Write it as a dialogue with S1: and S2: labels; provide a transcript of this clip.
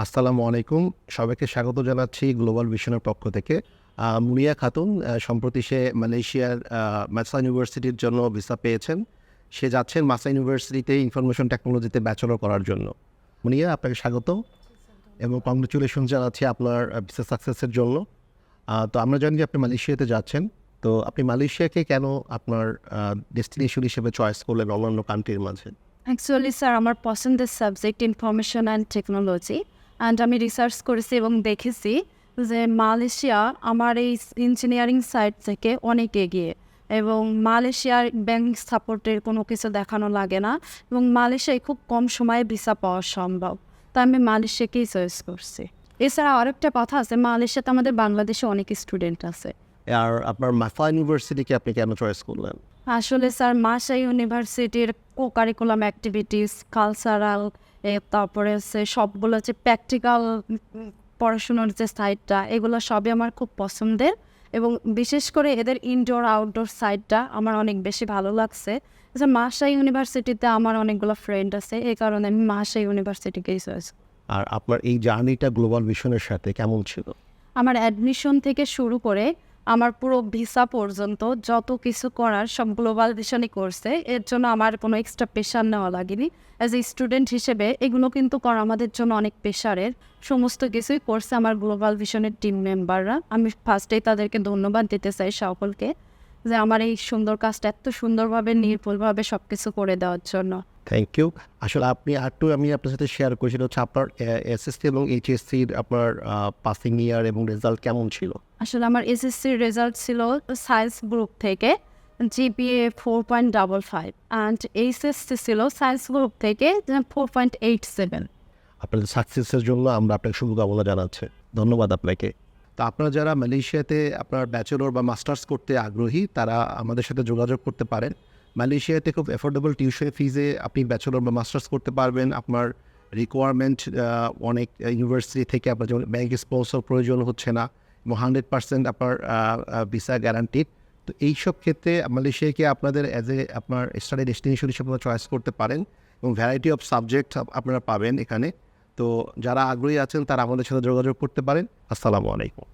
S1: আসসালামু আলাইকুম। সবাইকে স্বাগত জানাচ্ছি গ্লোবাল ভিশনের পক্ষ থেকে। মুনিয়া খাতুন সম্প্রতি সে মালয়েশিয়ার মাসা ইউনিভার্সিটির জন্য ভিসা পেয়েছেন। সে যাচ্ছেন মাসা ইউনিভার্সিটিতে ইনফরমেশন টেকনোলজিতে ব্যাচেলর করার জন্য। মুনিয়া, আপনাকে স্বাগত এবং কংগ্রেচুলেশন জানাচ্ছি আপনার ভিসা সাকসেসের জন্য। তো আমরা জানি যে আপনি মালয়েশিয়াতে যাচ্ছেন। তো আপনি মালয়েশিয়াকে কেন আপনার ডেস্টিনেশন হিসেবে চয়েস করলেন অন্যান্য কান্ট্রির মাঝে?
S2: অ্যাকচুয়ালি স্যার আমার পছন্দের subject information and technology and আমি রিসার্চ করেছি এবং দেখেছি যে মালয়েশিয়া আমার এই ইঞ্জিনিয়ারিং সাইড থেকে অনেক এগিয়ে এবং মালয়েশিয়ার ব্যাংক সাপোর্টের কোনো কিছু দেখানো লাগে না এবং মালয়েশিয়ায় খুব কম সময়ে ভিসা পাওয়া সম্ভব। তাই আমি মালয়েশিয়াকেই চয়েস করছি। এছাড়া আরেকটা কথা আছে, মালয়েশিয়াতে আমাদের বাংলাদেশে অনেক স্টুডেন্ট আছে।
S1: আর আপনার মাসা ইউনিভার্সিটিকে আপনি কেন চয়েস করলেন?
S2: আসলে স্যার মাসা ইউনিভার্সিটির কো কারিকুলাম অ্যাক্টিভিটিস, কালচারাল, তারপরে হচ্ছে সবগুলো যে প্র্যাকটিক্যাল পড়াশোনার যে সাইডটা, এগুলো সবই আমার খুব পছন্দের এবং বিশেষ করে এদের ইনডোর আউটডোর সাইডটা আমার অনেক বেশি ভালো লাগছে। মাসা ইউনিভার্সিটিতে আমার অনেকগুলো ফ্রেন্ড আছে, এই কারণে আমি মাসা ইউনিভার্সিটিকেই চয়েস।
S1: আর আপনার এই জার্নিটা গ্লোবাল ভিশনের সাথে কেমন ছিল?
S2: আমার অ্যাডমিশন থেকে শুরু করে আমার পুরো ভিসা পর্যন্ত যত কিছু করার সব গ্লোবাল ভিশনই করছে। এর জন্য আমার কোনো এক্সট্রা প্রেশার নেওয়া লাগেনি। অ্যাজ এ স্টুডেন্ট হিসেবে এগুলো কিন্তু করা আমাদের জন্য অনেক প্রেশারের। সমস্ত কিছুই করছে আমার গ্লোবাল ভিশনের টিম মেম্বাররা। আমি ফার্স্টেই তাদেরকে ধন্যবাদ দিতে চাই সকলকে যে আমার এই সুন্দর কাজটা এত সুন্দরভাবে নির্ভুলভাবে সব কিছু করে দেওয়ার জন্য।
S1: Thank you. আসলে আপনি আরেকটু আমি আপনার সাথে শেয়ার করি, সেটা হচ্ছে আপনার এসএসসি এবং এইচএসসির আপনার পাসিং ইয়ার এবং রেজাল্ট কেমন ছিল?
S2: আসলে আমার এসএসসির রেজাল্ট ছিল সায়েন্স গ্রুপ থেকে জিপিএ 4.55 অ্যান্ড এইচএসসি ছিল সায়েন্স গ্রুপ থেকে 4.87।
S1: আপনাদের সাকসেসের জন্য আমরা আপনাকে শুভকামনা জানাচ্ছি। ধন্যবাদ আপনাকে। তো আপনারা যারা মালয়েশিয়াতে আপনার ব্যাচেলর বা মাস্টার্স করতে আগ্রহী, তারা আমাদের সাথে যোগাযোগ করতে পারেন। মালয়েশিয়াতে খুব অ্যাফোর্ডেবল টিউশন ফিজে আপনি ব্যাচেলর বা মাস্টার্স করতে পারবেন। আপনার রিকোয়ারমেন্ট অনেক ইউনিভার্সিটি থেকে আপনার যেমন ব্যাংক স্পন্সর প্রয়োজন হচ্ছে না এবং 100% আপনার ভিসা গ্যারান্টিড। তো এইসব ক্ষেত্রে মালয়েশিয়াকে আপনাদের অ্যাজ এ আপনার স্টাডি ডেস্টিনেশন হিসেবে চয়েস করতে পারেন এবং ভ্যারাইটি অফ সাবজেক্ট আপনারা পাবেন এখানে। তো যারা আগ্রহী আছেন তারা আমাদের সাথে যোগাযোগ করতে পারেন। আসসালামু আলাইকুম।